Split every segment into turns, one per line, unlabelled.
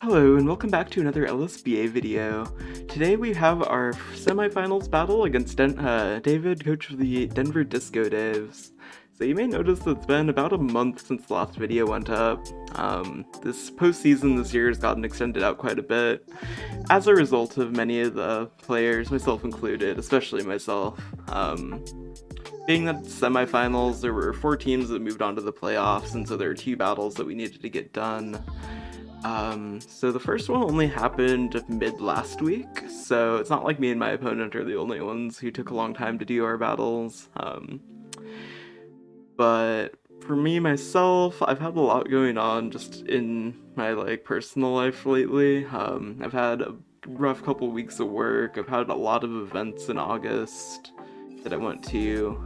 Hello and welcome back to another LSBA video. Today we have our semifinals battle against David, coach of the Denver Disco Daves. So you may notice that it's been about a month since the last video went up. This postseason this year has gotten extended out quite a bit as a result of many of the players, myself included, especially myself. Being that semifinals, there were 4 teams that moved on to the playoffs, and so there were 2 battles that we needed to get done. So the first one only happened mid last week, so it's not like me and my opponent are the only ones who took a long time to do our battles. But for me, myself, I've had a lot going on just in my, personal life lately. I've had a rough couple weeks of work, I've had a lot of events in August that I went to,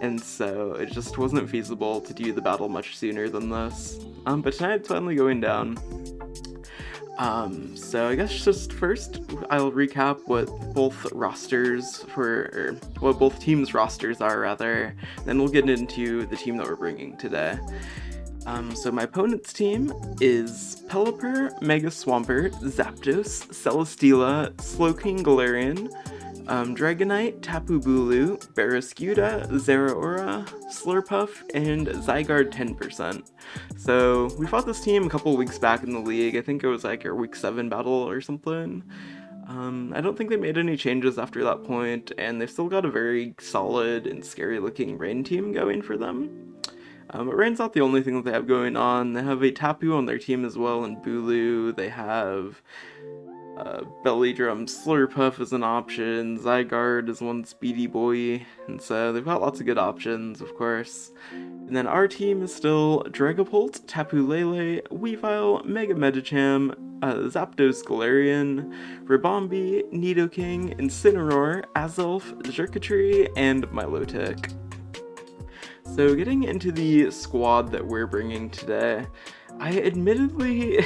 and so it just wasn't feasible to do the battle much sooner than this. But tonight it's finally going down. So I guess just first I'll recap what both teams' rosters are rather, then we'll get into the team that we're bringing today. So my opponent's team is Pelipper, Mega Swampert, Zapdos, Celesteela, Slowking Galarian, Dragonite, Tapu Bulu, Barraskewda, Zeraora, Slurpuff, and Zygarde 10%. So we fought this team a couple weeks back in the league. I think it was like our week 7 battle or something. I don't think they made any changes after that point, and they've still got a very solid and scary looking Rain team going for them. But Rain's not the only thing that they have going on. They have a Tapu on their team as well, and Bulu. They have Belly Drum Slurpuff is an option, Zygarde is one speedy boy, and so they've got lots of good options, of course. And then our team is still Dragapult, Tapu Lele, Weavile, Mega Medicham, Zapdos Galarian, Ribombee, Nidoking, Incineroar, Azelf, Xurkitree, and Milotic. So getting into the squad that we're bringing today, I admittedly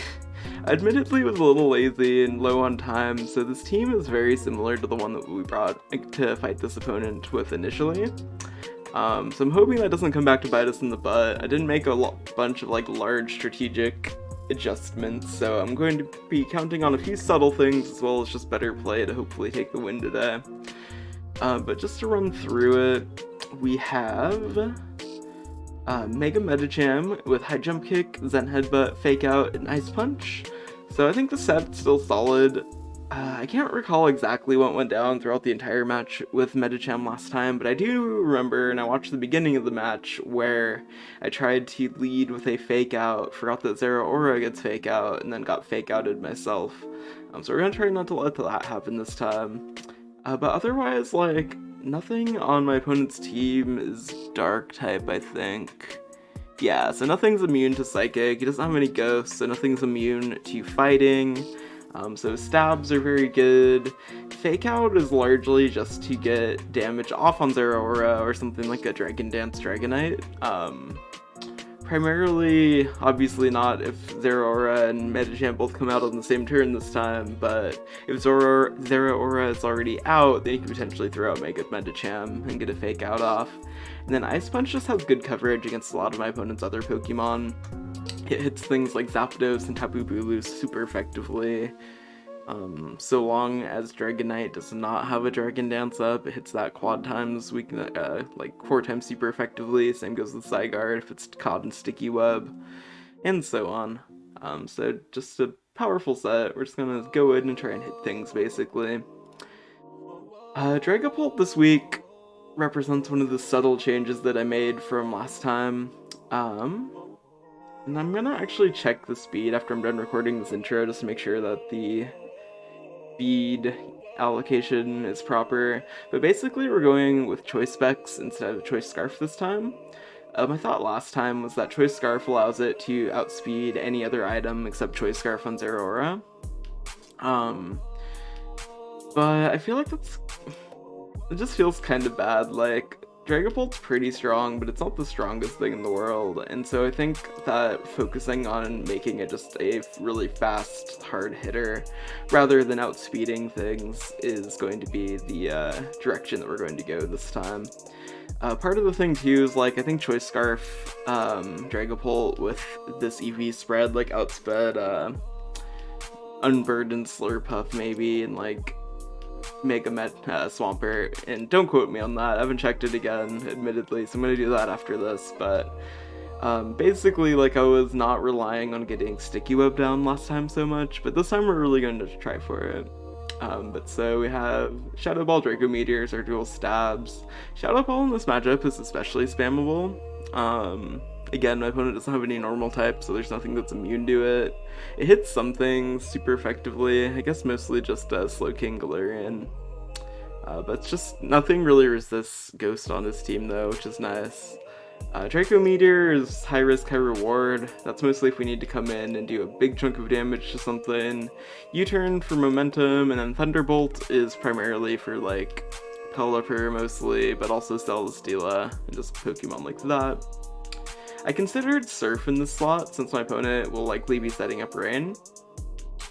was a little lazy and low on time, so this team is very similar to the one that we brought to fight this opponent with initially. So I'm hoping that doesn't come back to bite us in the butt. I didn't make a bunch of large strategic adjustments, so I'm going to be counting on a few subtle things as well as just better play to hopefully take the win today. But just to run through it, we have Mega Medicham with High Jump Kick, Zen Headbutt, Fake Out, and Ice Punch. So I think the set's still solid. I can't recall exactly what went down throughout the entire match with Medicham last time, but I do remember, and I watched the beginning of the match, where I tried to lead with a Fake Out, forgot that Zeraora gets Fake Out, and then got Fake Outed myself. So we're gonna try not to let that happen this time. But otherwise, nothing on my opponent's team is Dark type, I think. Yeah, so nothing's immune to Psychic, he doesn't have any Ghosts, so nothing's immune to Fighting. So Stabs are very good. Fake Out is largely just to get damage off on Zeraora or something like a Dragon Dance Dragonite. Primarily, obviously not if Zeraora and Medicham both come out on the same turn this time, but if Zeraora is already out, then you can potentially throw out Mega Medicham and get a Fake Out off. And then Ice Punch just has good coverage against a lot of my opponent's other Pokemon. It hits things like Zapdos and Tapu Bulu super effectively. So long as Dragonite does not have a Dragon Dance up, it hits that quad times, 4 times super effectively. Same goes with Zygarde if it's caught in Sticky Web, and so on. So just a powerful set. We're just gonna go in and try and hit things, basically. Dragapult this week represents one of the subtle changes that I made from last time. And I'm gonna actually check the speed after I'm done recording this intro just to make sure that the speed allocation is proper. But basically we're going with Choice Specs instead of Choice Scarf this time. My thought last time was that Choice Scarf allows it to outspeed any other item except Choice Scarf on Zeraora. But I feel like it just feels kind of bad. Dragapult's pretty strong, but it's not the strongest thing in the world, and so I think that focusing on making it just a really fast, hard hitter, rather than outspeeding things, is going to be the direction that we're going to go this time. Part of the thing too is, like, I think Choice Scarf, Dragapult with this EV spread, like, outsped, Unburdened Slurpuff maybe, and, like, Mega Swampert, and don't quote me on that, I haven't checked it again, admittedly, so I'm gonna do that after this, but basically, like, I was not relying on getting Sticky Web down last time so much, but this time we're really going to try for it. But so we have Shadow Ball, Draco Meteors, our dual stabs. Shadow Ball in this matchup is especially spammable. Again, my opponent doesn't have any normal type, so there's nothing that's immune to it. It hits some things super effectively, I guess mostly just Slowking, Galarian. But it's just nothing really resists Ghost on his team though, which is nice. Draco Meteor is high risk, high reward. That's mostly if we need to come in and do a big chunk of damage to something. U-turn for momentum, and then Thunderbolt is primarily for, like, Pelipper mostly, but also Celesteela, and just Pokemon like that. I considered Surf in this slot, since my opponent will likely be setting up Rain.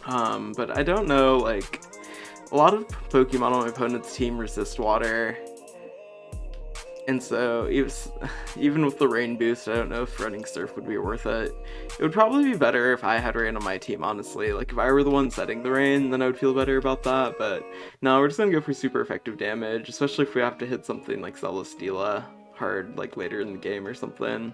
But I don't know, like, a lot of Pokemon on my opponent's team resist water, and so even with the Rain boost, I don't know if running Surf would be worth it. It would probably be better if I had Rain on my team, honestly. Like, if I were the one setting the Rain, then I would feel better about that, but no, we're just gonna go for super effective damage, especially if we have to hit something like Celesteela hard, like, later in the game or something.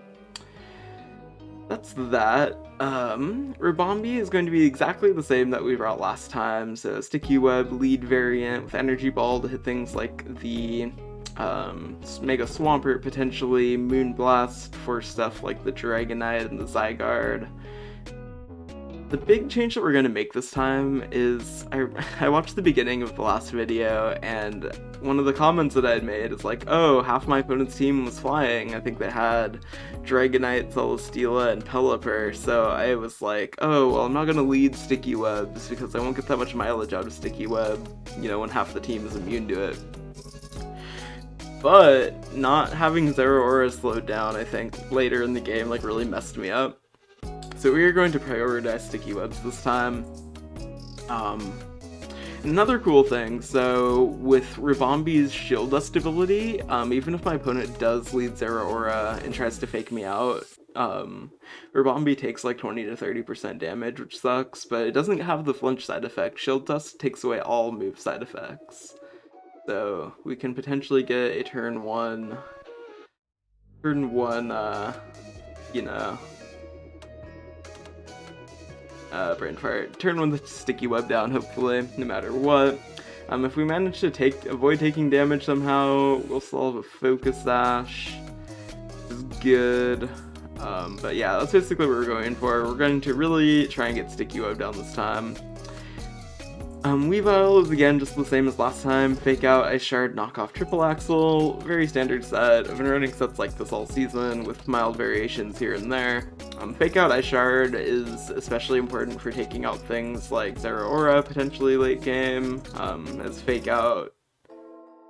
That's that. Ribombee is going to be exactly the same that we brought last time, so Sticky Web, lead variant with Energy Ball to hit things like the Mega Swampert, potentially Moonblast for stuff like the Dragonite and the Zygarde. The big change that we're going to make this time is, I watched the beginning of the last video, and one of the comments that I had made is like, oh, half my opponent's team was flying. I think they had Dragonite, Celesteela, and Pelipper, so I was like, oh, well, I'm not going to lead Sticky Webs because I won't get that much mileage out of Sticky Web, you know, when half the team is immune to it. But not having Zeraora slowed down, I think, later in the game, like, really messed me up. So we are going to prioritize Sticky Webs this time. Another cool thing, so with Ribombee's Shield Dust ability, even if my opponent does lead Zeraora and tries to fake me out, Ribombee takes like 20 to 30% damage, which sucks, but it doesn't have the flinch side effect. Shield Dust takes away all move side effects. So we can potentially get a turn one, you know, Brain Fart. Turn one the Sticky Web down, hopefully, no matter what. If we manage to avoid taking damage somehow, we'll still have a Focus Sash, which is good. But yeah, that's basically what we're going for. We're going to really try and get Sticky Web down this time. Weavile is again just the same as last time. Fake Out, Ice Shard, Knockoff, Triple Axle. Very standard set. I've been running sets like this all season with mild variations here and there. Fake Out, Ice Shard is especially important for taking out things like Zeraora, potentially late game, as Fake Out,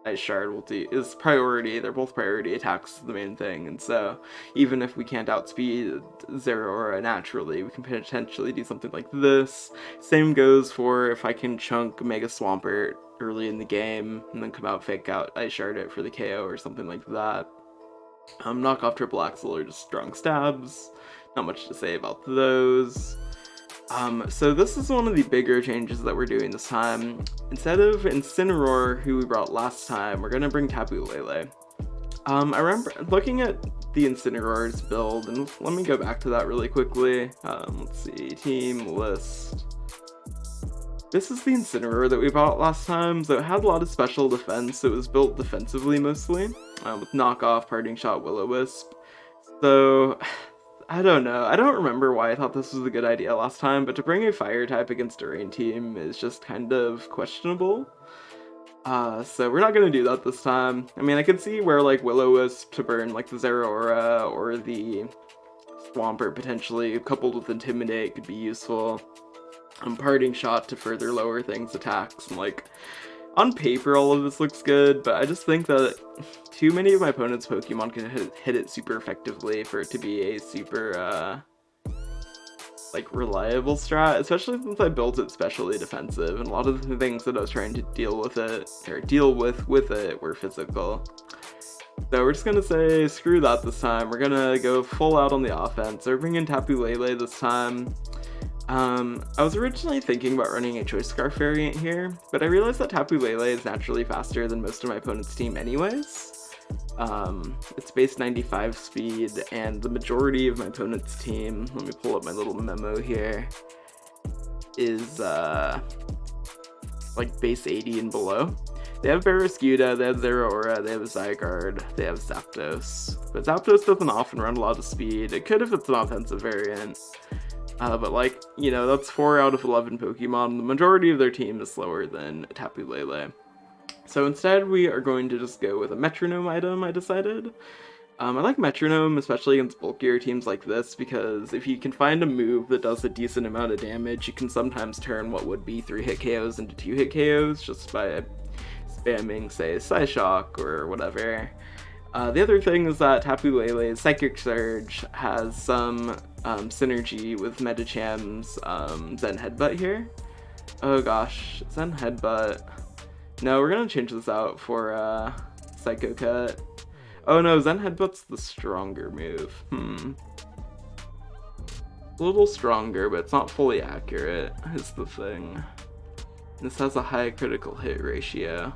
Ice Shard is priority. They're both priority attacks, the main thing, and so even if we can't outspeed Zeraora naturally, we can potentially do something like this. Same goes for if I can chunk Mega Swampert early in the game and then come out, Fake Out, Ice Shard it for the KO or something like that. Knockoff, Triple Axle are just strong stabs. Not much to say about those. So this is one of the bigger changes that we're doing this time. Instead of Incineroar, who we brought last time, we're gonna bring Tapu Lele. I remember looking at the Incineroar's build, and let me go back to that really quickly. Let's see, team list. This is the Incineroar that we bought last time, so it had a lot of special defense. It was built defensively mostly, with Knockoff, Parting Shot, Will-O-Wisp. So I don't know. I don't remember why I thought this was a good idea last time, but to bring a fire type against a rain team is just kind of questionable. So we're not gonna do that this time. I mean, I could see where, like, Will-O-Wisp to burn, like, the Zeraora or the Swampert potentially, coupled with Intimidate, could be useful. Parting Shot to further lower things attacks, and, like, On paper, all of this looks good, but I just think that too many of my opponent's Pokemon can hit it super effectively for it to be a super, like, reliable strat, especially since I built it specially defensive, and a lot of the things that I was trying to deal with it were physical. So we're just gonna say, screw that this time. We're gonna go full out on the offense. So we're bringing Tapu Lele this time. I was originally thinking about running a Choice Scarf variant here, but I realized that Tapu Lele is naturally faster than most of my opponent's team anyways. It's base 95 speed, and the majority of my opponent's team, let me pull up my little memo here, is like base 80 and below. They have Barraskewda, they have Zeraora, they have Zygarde, they have Zapdos. But Zapdos doesn't often run a lot of speed. It could if it's an offensive variant. But like, you know, that's 4 out of 11 Pokemon. The majority of their team is slower than Tapu Lele. So instead we are going to just go with a Metronome item, I decided. I like Metronome, especially against bulkier teams like this, because if you can find a move that does a decent amount of damage, you can sometimes turn what would be 3-hit KOs into 2-hit KOs just by spamming, say, Psyshock or whatever. The other thing is that Tapu Lele's Psychic Surge has some synergy with Medicham's Zen Headbutt here. Oh gosh, Zen Headbutt. No, we're gonna change this out for Psycho Cut. Oh no, Zen Headbutt's the stronger move. A little stronger, but it's not fully accurate, is the thing. This has a high critical hit ratio.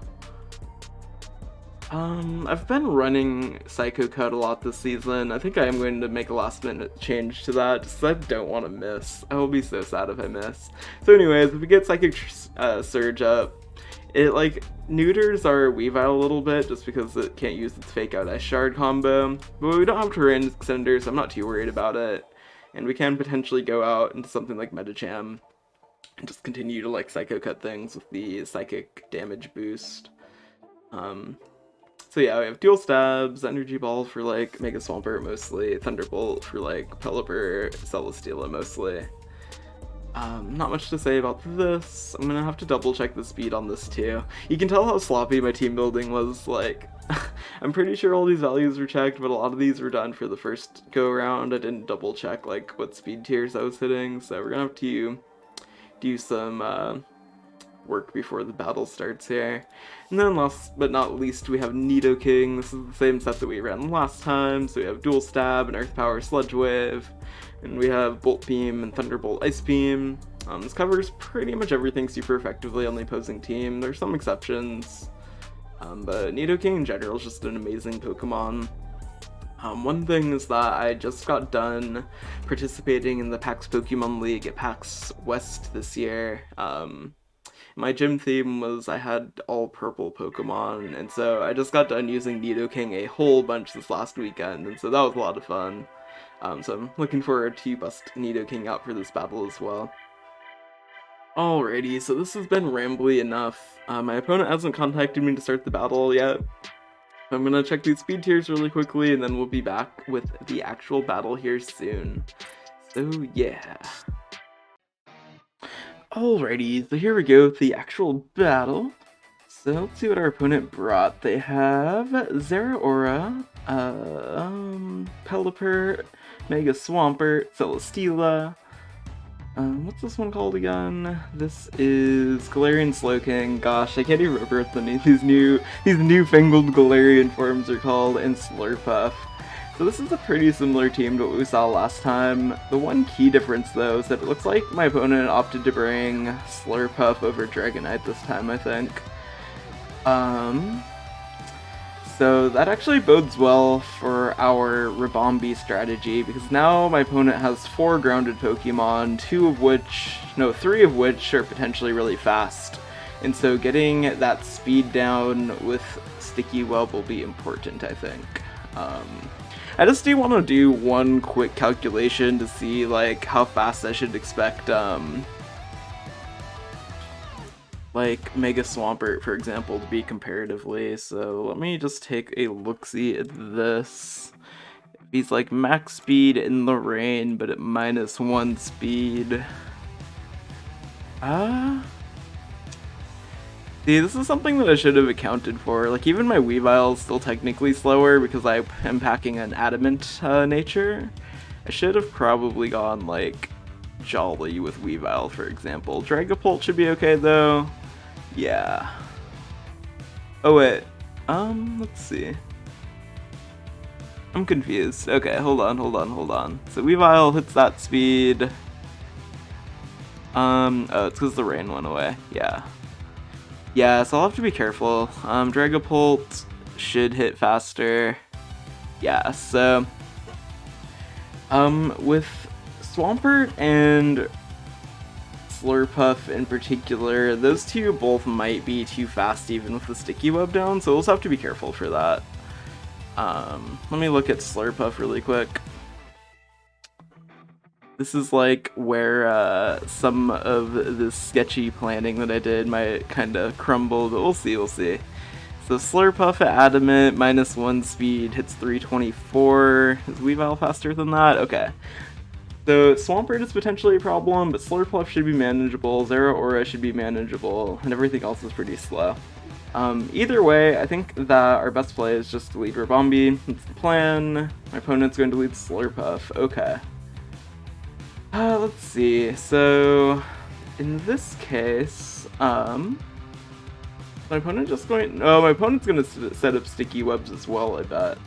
I've been running Psycho Cut a lot this season. I think I am going to make a last minute change to that, just because I don't want to miss. I will be so sad if I miss. So anyways, if we get Psychic Surge up, it like neuters our Weavile a little bit just because it can't use its Fake Out Ice Shard combo. But we don't have Terrain Extender, so I'm not too worried about it. And we can potentially go out into something like Medicham and just continue to like Psycho Cut things with the Psychic damage boost. So yeah, we have Dual Stabs, Energy Ball for like Mega Swampert mostly, Thunderbolt for like Pelipper, Celesteela mostly. Not much to say about this. I'm gonna have to double check the speed on this too. You can tell how sloppy my team building was, like, I'm pretty sure all these values were checked, but a lot of these were done for the first go around. I didn't double check like what speed tiers I was hitting, so we're gonna have to do some work before the battle starts here. And then last but not least, we have Nidoking. This is the same set that we ran last time, so we have Dual Stab and Earth Power Sludge Wave, and we have Bolt Beam and Thunderbolt Ice Beam. This covers pretty much everything super effectively on the opposing team. There's some exceptions, but Nidoking in general is just an amazing Pokemon. One thing is that I just got done participating in the PAX Pokemon League at PAX West this year. My gym theme was I had all purple Pokemon, and so I just got done using Nidoking a whole bunch this last weekend, and so that was a lot of fun. So I'm looking forward to bust Nidoking out for this battle as well. Alrighty, so this has been rambly enough. My opponent hasn't contacted me to start the battle yet. I'm gonna check these speed tiers really quickly, and then we'll be back with the actual battle here soon. So yeah. Alrighty, so here we go with the actual battle. So let's see what our opponent brought. They have Zeraora, Pelipper, Mega Swampert, Celesteela. What's this one called again? This is Galarian Slowking. Gosh, I can't even remember what these newfangled Galarian forms are called, and Slurpuff. So this is a pretty similar team to what we saw last time. The one key difference though is that it looks like my opponent opted to bring Slurpuff over Dragonite this time, I think. So that actually bodes well for our Ribombee strategy, because now my opponent has 4 grounded Pokemon, 3 of which are potentially really fast. And so getting that speed down with Sticky Web will be important, I think. I just do want to do one quick calculation to see like how fast I should expect like Mega Swampert, for example, to be comparatively. So let me just take a look-see at this. He's like max speed in the rain, but at -1 speed. See, this is something that I should have accounted for. Like, even my Weavile is still technically slower because I am packing an Adamant nature. I should have probably gone, like, Jolly with Weavile, for example. Dragapult should be okay, though. Yeah. Oh, wait. Let's see. I'm confused. Okay, hold on. So Weavile hits that speed. Oh, it's because the rain went away. Yeah. Yeah, so I'll have to be careful. Dragapult should hit faster. Yeah, so with Swampert and Slurpuff in particular, those two both might be too fast even with the sticky web down, so we'll just have to be careful for that. Let me look at Slurpuff really quick. This is like where some of the sketchy planning that I did might kind of crumble, but we'll see. So Slurpuff at Adamant, -1 speed, hits 324. Is Weavile faster than that? Okay. So Swampert is potentially a problem, but Slurpuff should be manageable, Zeraora should be manageable, and everything else is pretty slow. Either way, I think that our best play is just to lead Ribombee. That's the plan. My opponent's going to lead Slurpuff. Okay. Let's see. So, in this case, my opponent just going... Oh, my opponent's going to set up sticky webs as well, I bet.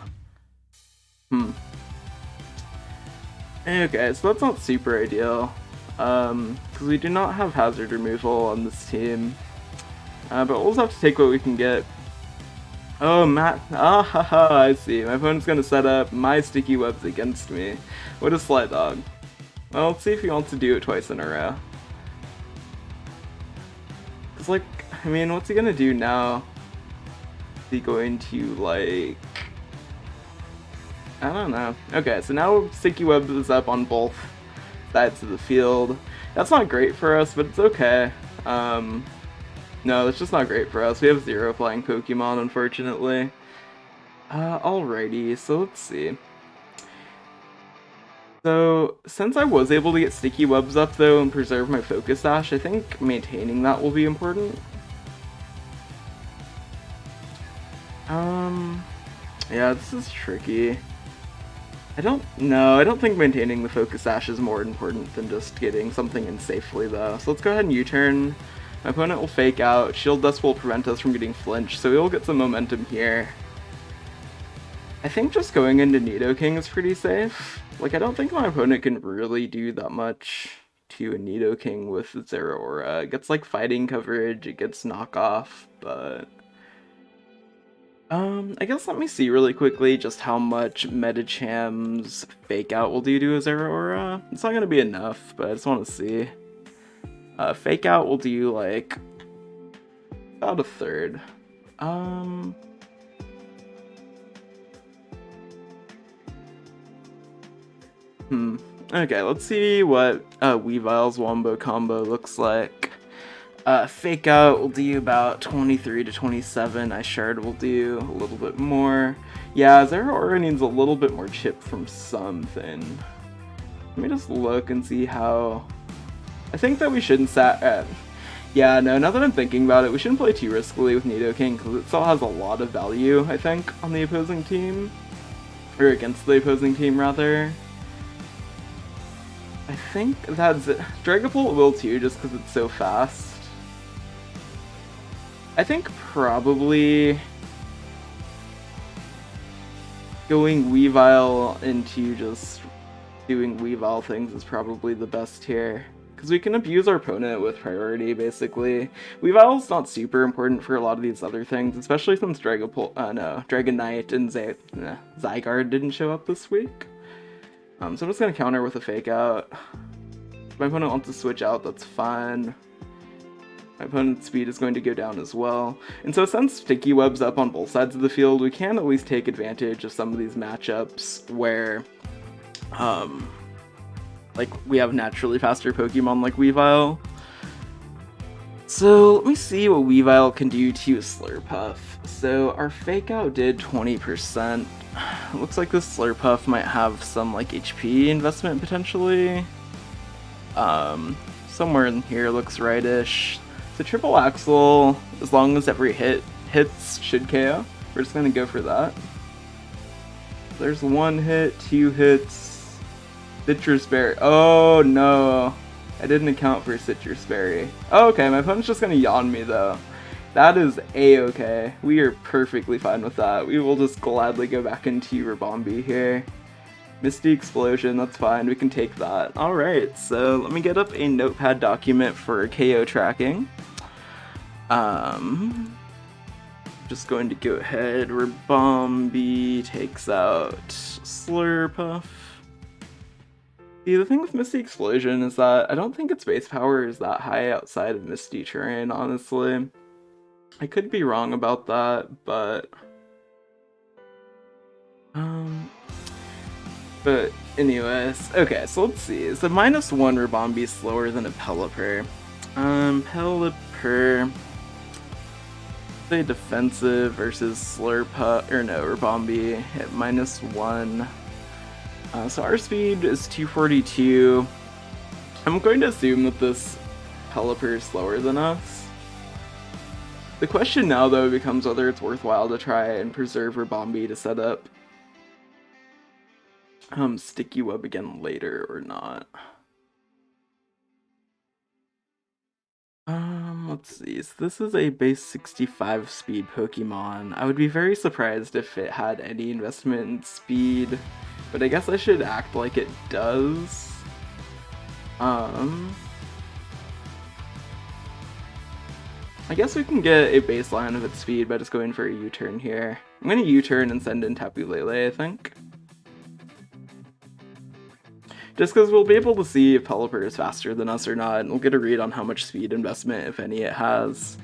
Okay, so that's not super ideal. Because we do not have hazard removal on this team. But we'll just have to take what we can get. Oh, Matt. I see. My opponent's going to set up my sticky webs against me. What a sly dog. Well, let's see if he wants to do it twice in a row. Cause, like, I mean, what's he gonna do now? Is he going to, like... I don't know. Okay, so now Sticky Web is up on both sides of the field. That's not great for us, but it's okay. No, it's just not great for us. We have 0 flying Pokemon, unfortunately. Alrighty, so let's see. So, since I was able to get sticky webs up though and preserve my Focus Sash, I think maintaining that will be important. Yeah, this is tricky. I don't think maintaining the Focus Sash is more important than just getting something in safely though. So let's go ahead and U-turn. My opponent will fake out, Shield Dust will prevent us from getting flinched, so we will get some momentum here. I think just going into Nidoking is pretty safe. Like, I don't think my opponent can really do that much to a Nidoking with Zeraora. It gets, like, fighting coverage, it gets knockoff, but... I guess let me see really quickly just how much Metacham's Fake Out will do to a Zeraora. It's not gonna be enough, but I just want to see. Fake Out will do, like, about a third. Okay, let's see what Weavile's Wombo combo looks like. Fake Out will do about 23 to 27. Shard will do a little bit more. Yeah, Zeraora needs a little bit more chip from something. Let me just look and see how... I think that we shouldn't yeah, no, now that I'm thinking about it, we shouldn't play too riskily with Nidoking, because it still has a lot of value, I think, on the opposing team. Or against the opposing team, rather. I think that's it. Dragapult will too, just because it's so fast. I think probably going Weavile into just doing Weavile things is probably the best here. Because we can abuse our opponent with priority, basically. Weavile's not super important for a lot of these other things, especially since Dragonite and Zygarde didn't show up this week. So I'm just going to counter with a Fake Out. If my opponent wants to switch out, that's fine. My opponent's speed is going to go down as well. And so since Sticky Web's up on both sides of the field, we can at least take advantage of some of these matchups where, like, we have naturally faster Pokemon like Weavile. So let me see what Weavile can do to Slurpuff. So our Fake Out did 20%. It looks like this Slurpuff might have some, like, HP investment potentially. Somewhere in here looks rightish. So triple axle, as long as every hit hits, should KO. We're just gonna go for that. There's 1 hit, 2 hits. Citrus Berry. Oh no. I didn't account for Citrus Berry. Oh, okay, my opponent's just gonna yawn me though. That is a-okay. We are perfectly fine with that. We will just gladly go back into Rabombi here. Misty Explosion, that's fine, we can take that. Alright, so let me get up a notepad document for KO tracking. Just going to go ahead, Rabombi takes out Slurpuff. See, the thing with Misty Explosion is that I don't think its base power is that high outside of Misty Terrain, honestly. I could be wrong about that, but... But anyways, okay, so let's see. Is the -1 Rabombi slower than a Pelipper? Pelipper... Say defensive versus Slurpuff, or no, Rabombi at -1. So our speed is 242. I'm going to assume that this Pelipper is slower than us. The question now, though, becomes whether it's worthwhile to try and preserve Rabombi to set up Sticky Web again later or not. Let's see. So this is a base 65 speed Pokemon. I would be very surprised if it had any investment in speed, but I guess I should act like it does. I guess we can get a baseline of its speed by just going for a U-turn here. I'm gonna U-turn and send in Tapu Lele, I think. Just because we'll be able to see if Pelipper is faster than us or not, and we'll get a read on how much speed investment, if any, it has.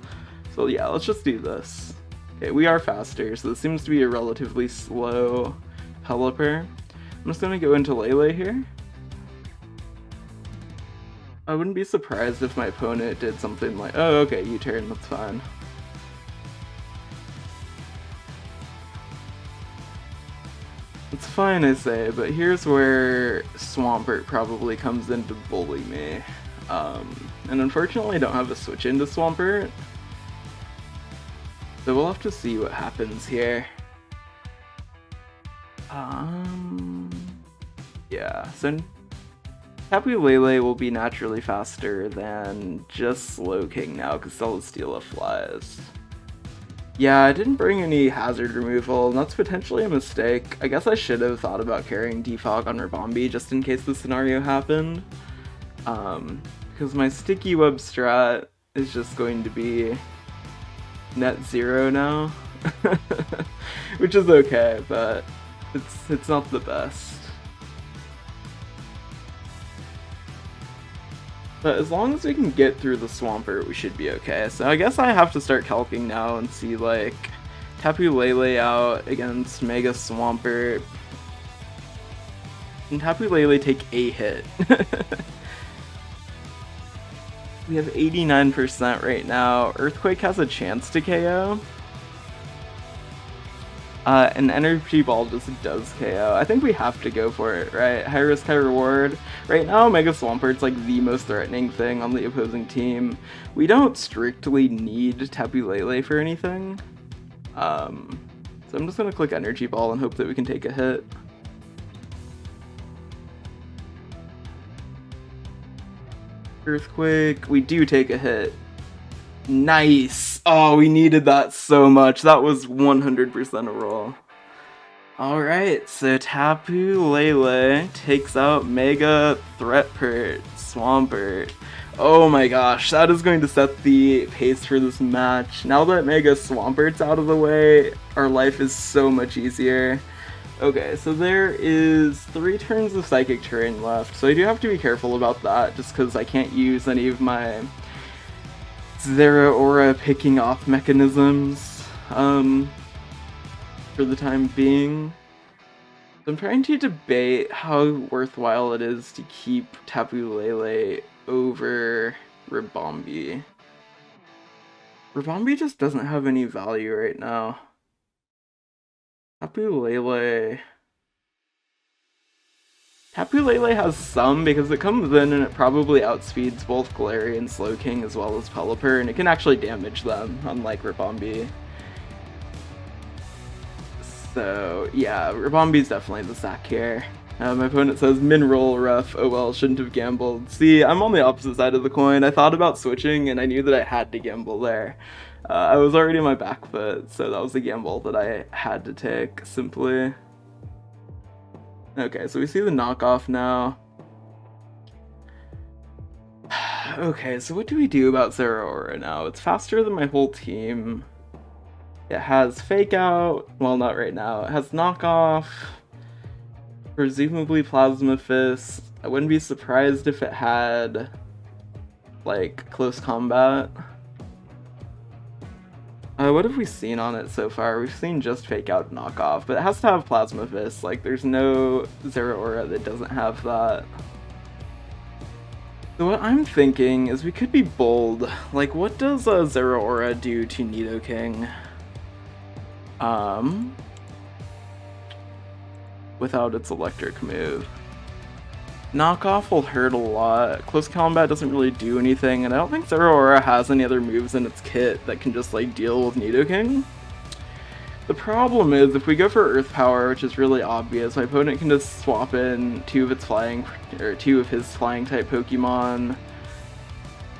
So yeah, let's just do this. Okay, we are faster, so this seems to be a relatively slow Pelipper. I'm just gonna go into Lele here. I wouldn't be surprised if my opponent did something like, oh, okay, U-turn, that's fine. It's fine, I say, but here's where Swampert probably comes in to bully me. And unfortunately I don't have a switch into Swampert, so we'll have to see what happens here. Yeah, so Tapu Lele will be naturally faster than just Slowking now, because Celesteela flies. Yeah, I didn't bring any hazard removal, and that's potentially a mistake. I guess I should have thought about carrying Defog on Rabombi just in case the scenario happened. Because my Sticky Web strat is just going to be net 0 now. Which is okay, but it's not the best. But as long as we can get through the Swampert, we should be okay. So I guess I have to start calcing now and see, like, Tapu Lele out against Mega Swampert. And Tapu Lele take a hit. We have 89% right now. Earthquake has a chance to KO. An Energy Ball just does KO. I think we have to go for it, right? High risk, high reward. Right now, Mega Swampert's like the most threatening thing on the opposing team. We don't strictly need Tapu Lele for anything. So I'm just gonna click Energy Ball and hope that we can take a hit. Earthquake, we do take a hit. Nice! Oh, we needed that so much. That was 100% a roll. Alright, so Tapu Lele takes out Mega Threatpert, Swampert. Oh my gosh, that is going to set the pace for this match. Now that Mega Swampert's out of the way, our life is so much easier. Okay, so there is 3 turns of Psychic Terrain left, so I do have to be careful about that, just because I can't use any of my Zeraora picking off mechanisms for the time being. So I'm trying to debate how worthwhile it is to keep Tapu Lele over Rabombi. Rabombi just doesn't have any value right now. Tapu Lele... Tapu Lele has some because it comes in and it probably outspeeds both Galarian and Slowking as well as Pelipper, and it can actually damage them, unlike Ribombee. So yeah, Ribombee's definitely the sack here. My opponent says, Mineral rough, oh well, shouldn't have gambled. See, I'm on the opposite side of the coin. I thought about switching and I knew that I had to gamble there. I was already on my back foot, so that was a gamble that I had to take, simply. Okay, so we see the knockoff now. Okay, so what do we do about Zeraora now? It's faster than my whole team. It has Fake Out. Well, not right now. It has Knockoff. Presumably Plasma Fist. I wouldn't be surprised if it had, like, Close Combat. What have we seen on it so far? We've seen just Fake Out Knockoff, but it has to have Plasma Fist. Like, there's no Zeraora that doesn't have that. So what I'm thinking is we could be bold. Like, what does Zeraora do to Nidoking? Without its electric move. Knockoff will hurt a lot. Close Combat doesn't really do anything, and I don't think Zeraora has any other moves in its kit that can just, like, deal with Nidoking. The problem is, if we go for Earth Power, which is really obvious, my opponent can just swap in two of his flying type Pokemon.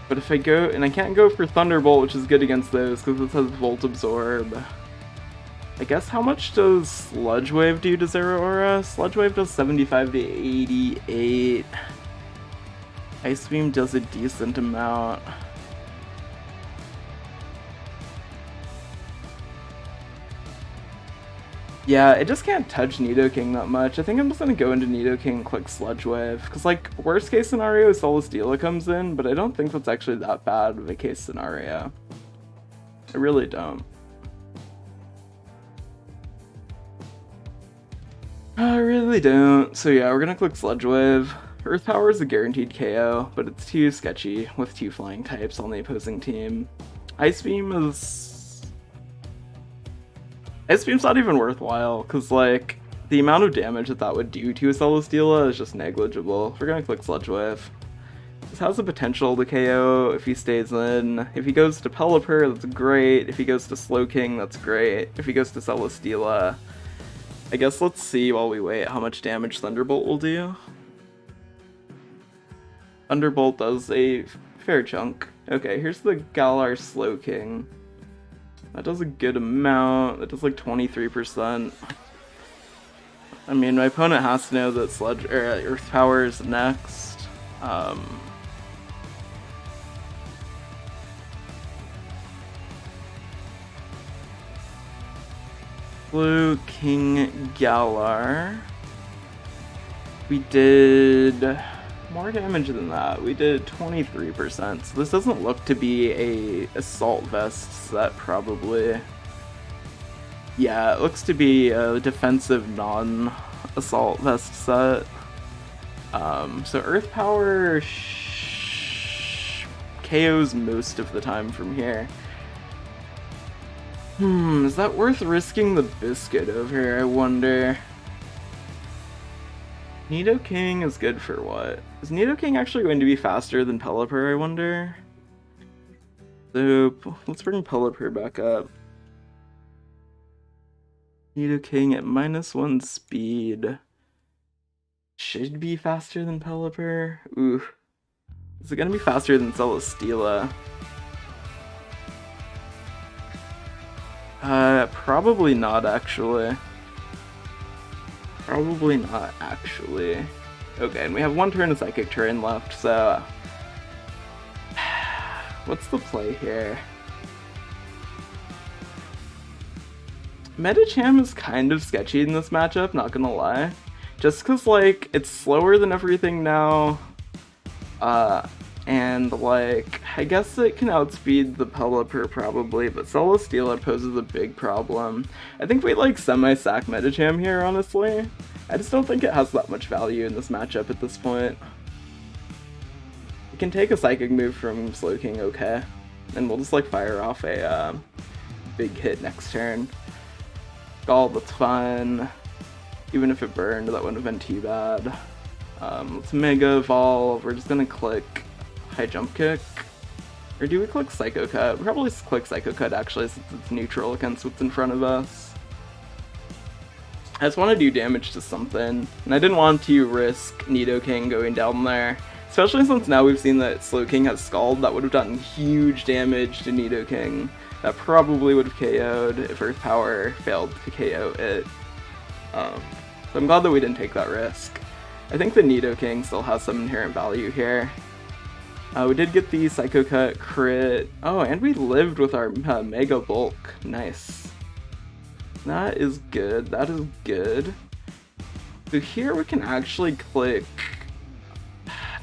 But if I go, and I can't go for Thunderbolt, which is good against those, because it has Volt Absorb. I guess how much does Sludge Wave do to Zeraora? Sludge Wave does 75 to 88. Ice Beam does a decent amount. Yeah, it just can't touch Nidoking that much. I think I'm just gonna go into Nidoking and click Sludge Wave. Because, like, worst case scenario, Celesteela comes in, but I don't think that's actually that bad of a case scenario. I really don't. I really don't. So yeah, we're gonna click Sludge Wave. Earth Power is a guaranteed KO, but it's too sketchy with two flying types on the opposing team. Ice Beam's not even worthwhile, because, like, the amount of damage that would do to a Celesteela is just negligible. We're gonna click Sludge Wave. This has the potential to KO if he stays in. If he goes to Pelipper, that's great. If he goes to Slowking, that's great. If he goes to Celesteela, I guess let's see while we wait how much damage Thunderbolt will do. Thunderbolt does a fair chunk. Okay, here's the Galar Slowking. That does a good amount. That does like 23%. I mean, my opponent has to know that Earth Power is next. Slowking Galar. We did more damage than that. We did 23%. So this doesn't look to be a Assault Vest set, probably. Yeah, it looks to be a defensive non-Assault Vest set. So Earth Power KOs most of the time from here. Is that worth risking the biscuit over, I wonder? Nidoking is good for what? Is Nidoking actually going to be faster than Pelipper, I wonder? So, let's bring Pelipper back up. Nidoking at -1 speed. Should be faster than Pelipper? Ooh. Is it gonna be faster than Celesteela? Probably not, actually. Probably not, actually. Okay, and we have one turn of Psychic Terrain left, so... what's the play here? Medicham is kind of sketchy in this matchup, not gonna lie. Just cause, like, it's slower than everything now. And, like, I guess it can outspeed the Pelipper probably, but Celesteela poses a big problem. I think we, like, semi-sack Medicham here, honestly. I just don't think it has that much value in this matchup at this point. We can take a Psychic move from Slowking, okay. And we'll just, like, fire off a big hit next turn. Scald, that's fine. Even if it burned, that wouldn't have been too bad. Let's Mega Evolve. We're just gonna click High Jump Kick. Or do we click Psycho Cut? We probably click Psycho Cut actually, since it's neutral against what's in front of us. I just want to do damage to something, and I didn't want to risk Nidoking going down there. Especially since now we've seen that Slowking has Scald, that would have done huge damage to Nidoking. That probably would have KO'd if Earth Power failed to KO it. So I'm glad that we didn't take that risk. I think the Nidoking still has some inherent value here. We did get the Psycho Cut crit. Oh, and we lived with our Mega Bulk. Nice. That is good. That is good. So here we can actually click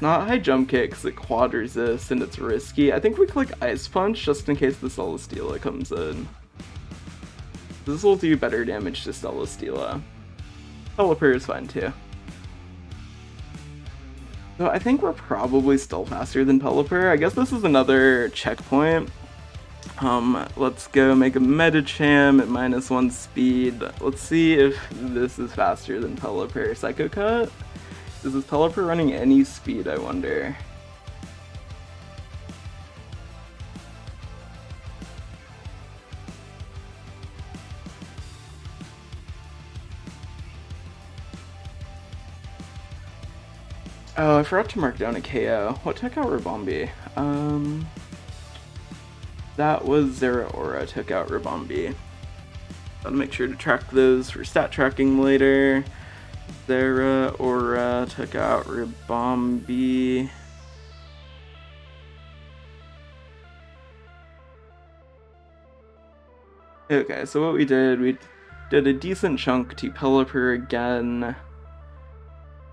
not High Jump Kick because it quad resists and it's risky. I think we click Ice Punch just in case the Celesteela comes in. This will do better damage to Celesteela. Pelipper is fine too. So I think we're probably still faster than Pelipper. I guess this is another checkpoint. Let's go make a Medicham at -1 speed. Let's see if this is faster than Pelipper. Psycho Cut? Is this Pelipper running any speed, I wonder? Oh, I forgot to mark down a KO. What took out Rabombi? That was Zeraora took out Rabombi. Gotta make sure to track those for stat tracking later. Zeraora took out Rabombi. Okay, so what we did a decent chunk to Pelipper again.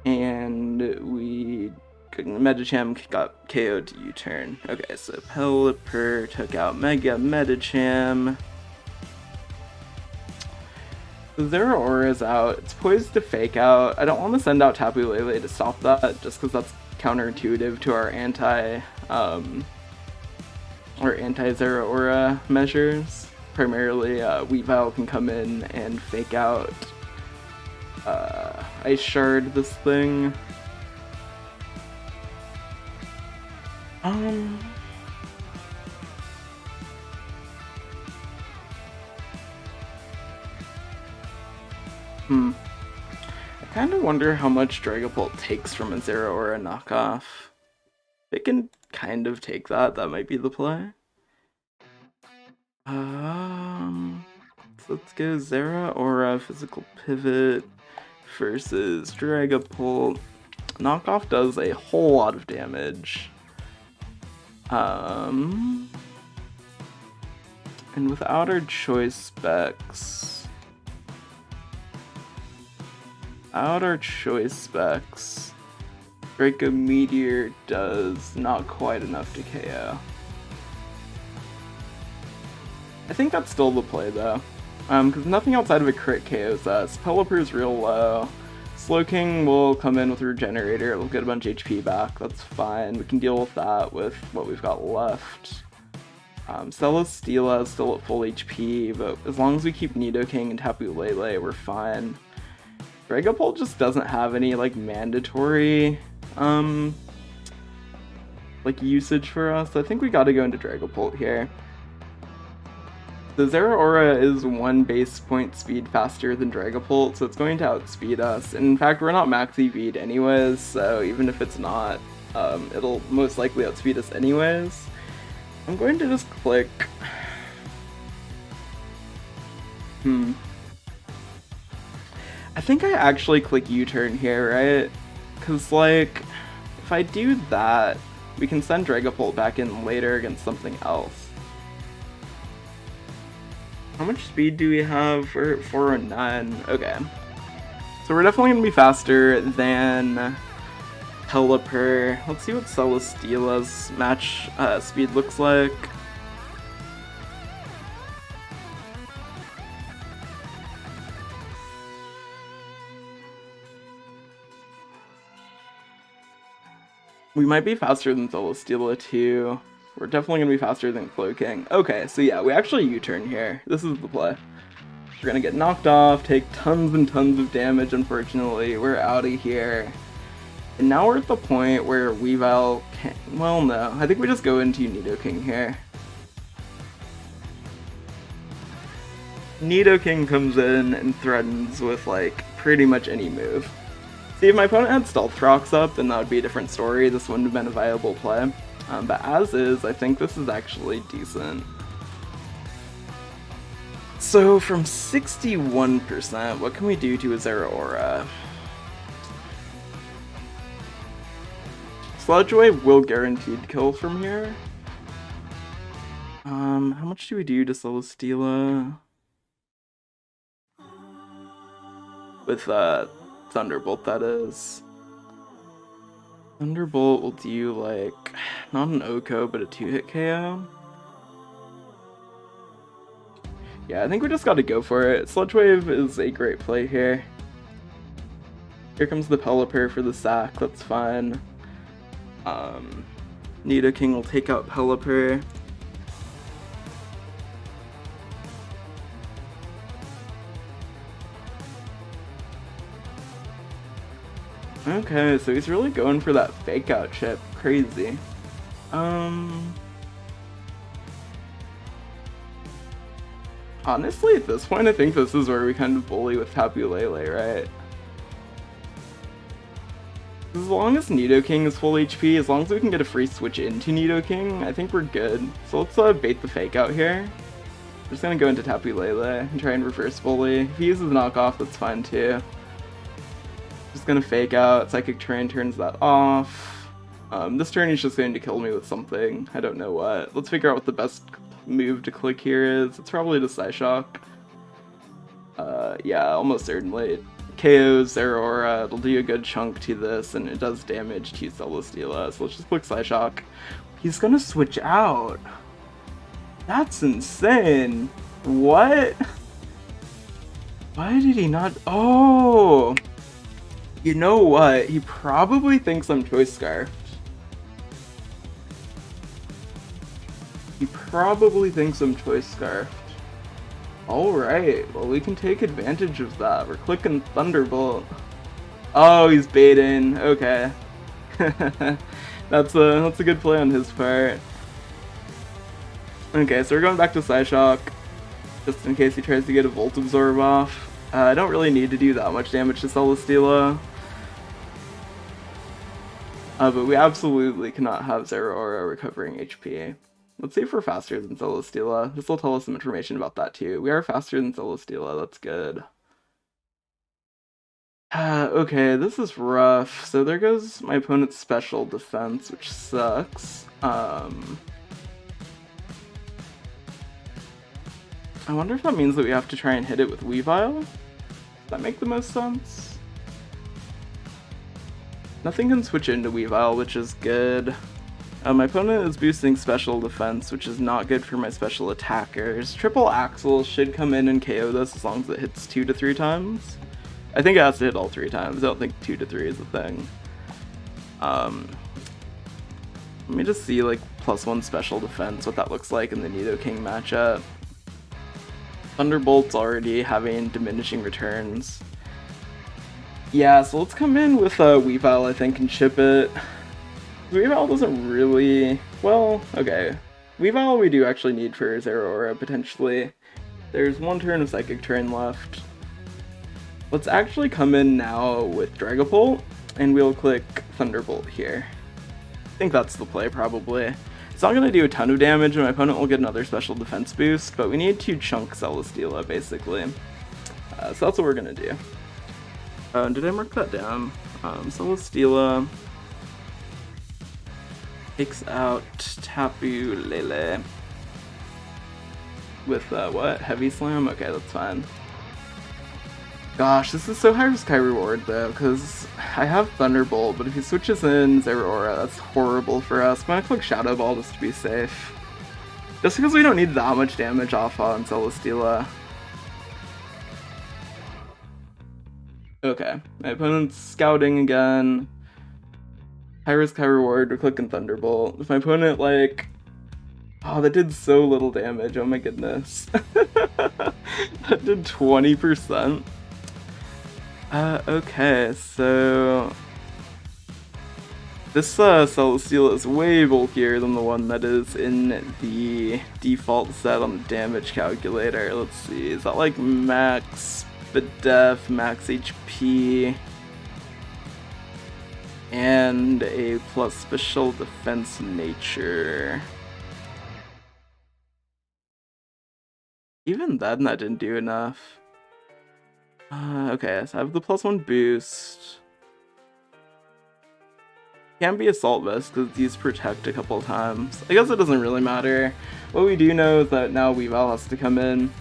And we Medicham got KO'd to U-turn. Okay, so Pelipper took out Mega Medicham. Zeraora is out. It's poised to fake out. I don't want to send out Tapu Lele to stop that, just because that's counterintuitive to our anti-Zeraora measures. Primarily, Weavile can come in and fake out Ice Shard this thing. I kind of wonder how much Dragapult takes from a Zeraora knockoff. It can kind of take that. That might be the play. So let's go Zeraora Physical Pivot versus Dragapult. Knockoff does a whole lot of damage. And without our choice specs, Draco Meteor does not quite enough to KO. I think that's still the play though, because nothing outside of a crit KOs us. Pelipper's real low. Slowking will come in with a Regenerator, it'll get a bunch of HP back, that's fine. We can deal with that with what we've got left. Celesteela is still at full HP, but as long as we keep Nidoking and Tapu Lele, we're fine. Dragapult just doesn't have any, like, mandatory, like, usage for us. I think we gotta go into Dragapult here. The Zeraora is 1 base point speed faster than Dragapult, so it's going to outspeed us. And in fact, we're not max EV'd anyways, so even if it's not, it'll most likely outspeed us anyways. I'm going to just click... I think I actually click U-turn here, right? Because, like, if I do that, we can send Dragapult back in later against something else. How much speed do we have? We're at 409. Okay. So we're definitely going to be faster than Pelipper. Let's see what Celesteela's match speed looks like. We might be faster than Celesteela too. We're definitely going to be faster than Cloaking. Okay, so yeah, we actually U-turn here. This is the play. We're going to get knocked off, take tons and tons of damage, unfortunately. We're out of here. And now we're at the point where Weavile can... Well, no. I think we just go into Nidoking here. Nidoking comes in and threatens with, like, pretty much any move. See, if my opponent had Stealth Rocks up, then that would be a different story. This wouldn't have been a viable play. But as is, I think this is actually decent. So, from 61%, what can we do to a Zeraora? Sludge Wave will guaranteed kill from here. How much do we do to Celesteela? With Thunderbolt, that is. Thunderbolt will do, like, not an Oko, but a 2-hit KO. Yeah, I think we just gotta go for it. Sludge Wave is a great play here. Here comes the Pelipper for the sack, that's fine. Nidoking will take out Pelipper. Okay, so he's really going for that fake out chip. Crazy. Honestly, at this point, I think this is where we kind of bully with Tapu Lele, right? As long as Nidoking is full HP, as long as we can get a free switch into Nidoking, I think we're good. So let's bait the fake out here. I'm just gonna go into Tapu Lele and try and reverse bully. If he uses knockoff, that's fine too. Just gonna fake out, Psychic Terrain turns that off. This turn he's just going to kill me with something. I don't know what. Let's figure out what the best move to click here is. It's probably the Psyshock. Yeah, almost certainly. It KOs Zeraora, it'll do a good chunk to this, and it does damage to Celesteela, so let's just click Psyshock. He's gonna switch out. That's insane. What? Why did he not? Oh! You know what? He probably thinks I'm Choice Scarfed. He probably thinks I'm Choice Scarfed. Alright, well we can take advantage of that. We're clicking Thunderbolt. Oh, he's baiting. Okay. That's a good play on his part. Okay, so we're going back to Psyshock, just in case he tries to get a Volt Absorb off. I don't really need to do that much damage to Celesteela. But we absolutely cannot have Zeraora recovering HP. Let's see if we're faster than Celesteela. This will tell us some information about that too. We are faster than Celesteela, that's good. Okay, this is rough. So there goes my opponent's special defense, which sucks. I wonder if that means that we have to try and hit it with Weavile? Does that make the most sense? Nothing can switch into Weavile, which is good. My opponent is boosting special defense, which is not good for my special attackers. Triple Axle should come in and KO this as long as it hits 2 to 3 times. I think it has to hit all 3 times. I don't think 2 to 3 is a thing. Let me just see, like, +1 special defense, what that looks like in the Nidoking matchup. Thunderbolt's already having diminishing returns. Yeah, so let's come in with Weavile, I think, and chip it. Weavile doesn't really... Well, okay. Weavile we do actually need for Zeraora, potentially. There's 1 turn of Psychic Terrain left. Let's actually come in now with Dragapult, and we'll click Thunderbolt here. I think that's the play, probably. It's not going to do a ton of damage, and my opponent will get another special defense boost, but we need to chunk Celesteela, basically. So that's what we're going to do. Did I mark that down? Celesteela takes out Tapu Lele with, what? Heavy Slam? Okay, that's fine. Gosh, this is so high risk, high reward, though, because I have Thunderbolt, but if he switches in Zeraora, that's horrible for us. I'm gonna click Shadow Ball just to be safe. Just because we don't need that much damage off on Celesteela. Okay, my opponent's scouting again. High risk, high reward, we're clicking Thunderbolt. If my opponent, like... Oh, that did so little damage, oh my goodness. That did 20%. Okay, so... This Celestial is way bulkier than the one that is in the default set on the damage calculator. Let's see, is that like max def, max HP, and a plus special defense nature? Even then, that didn't do enough. Okay, so I have the +1 boost. Can be Assault Vest because these protect a couple times. I guess it doesn't really matter. What we do know is that now Weavile has to come in.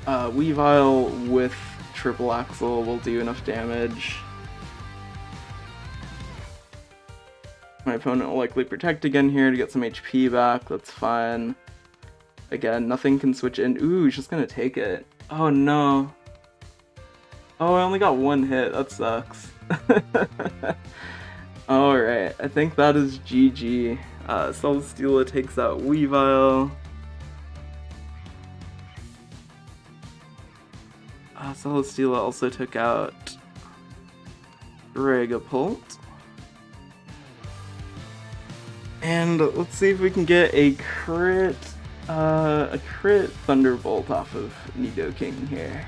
Weavile with Triple Axle will do enough damage. My opponent will likely protect again here to get some HP back. That's fine. Again, nothing can switch in. Ooh, he's just gonna take it. Oh no. Oh, I only got one hit. That sucks. Alright, I think that is GG. Celesteela takes out Weavile. Celesteela also took out Dragapult. And let's see if we can get a crit Thunderbolt off of Nidoking here.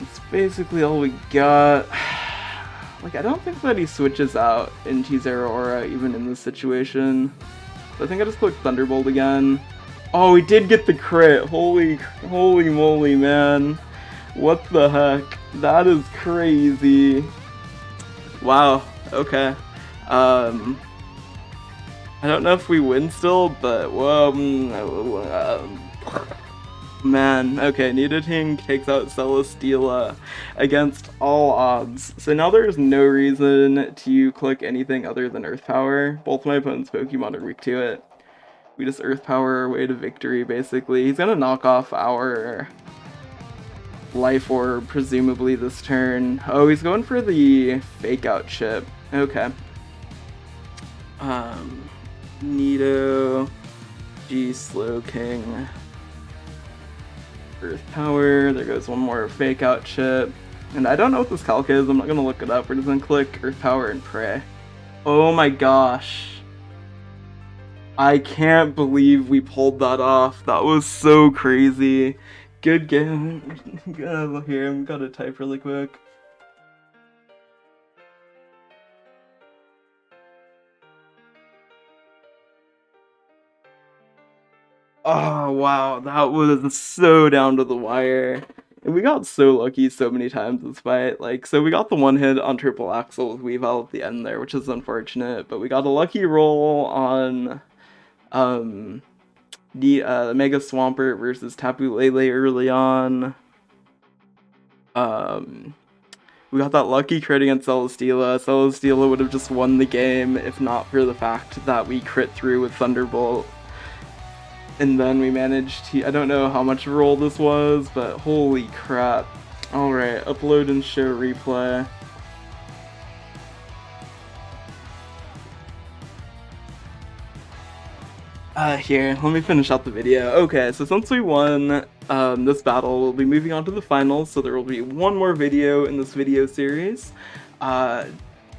It's basically all we got. Like, I don't think that he switches out into Zeraora even in this situation. So I think I just click Thunderbolt again. Oh, we did get the crit. Holy moly, man. What the heck? That is crazy. Wow. Okay. I don't know if we win still, but whoa. Man, okay, Nidoking takes out Celesteela against all odds. So now there's no reason to click anything other than Earth Power. Both my opponent's Pokemon are weak to it. We just Earth Power our way to victory, basically. He's gonna knock off our Life Orb, presumably this turn. Oh, he's going for the Fake Out chip. Okay. Nido, G Slowking. Earth Power, there goes one more Fake Out chip. And I don't know what this calc is, I'm not gonna look it up. We're just gonna click Earth Power and pray. Oh my gosh. I can't believe we pulled that off. That was so crazy. Good game. Here, I'm gotta type really quick. Oh wow, that was so down to the wire. And we got so lucky so many times this fight. Like, so we got the one hit on Triple Axle with Weavile at the end there, which is unfortunate, but we got a lucky roll on the Mega Swampert versus Tapu Lele early on. We got that lucky crit against Celesteela. Celesteela would have just won the game if not for the fact that we crit through with Thunderbolt. And then we managed to, I don't know how much roll this was, but holy crap. Alright, upload and show replay. Here, let me finish out the video. Okay, so since we won this battle, we'll be moving on to the finals, so there will be one more video in this video series.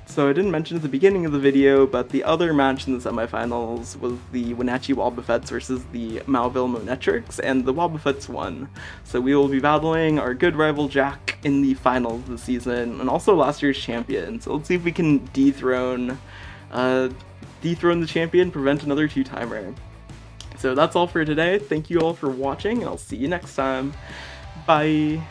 So I didn't mention at the beginning of the video, but the other match in the semifinals was the Wenatchee Wobbuffets versus the Mauville Monetrix, and the Wobbuffets won. So we will be battling our good rival Jack in the finals this season, and also last year's champion. So let's see if we can dethrone the champion, prevent another two-timer. So that's all for today. Thank you all for watching, and I'll see you next time. Bye!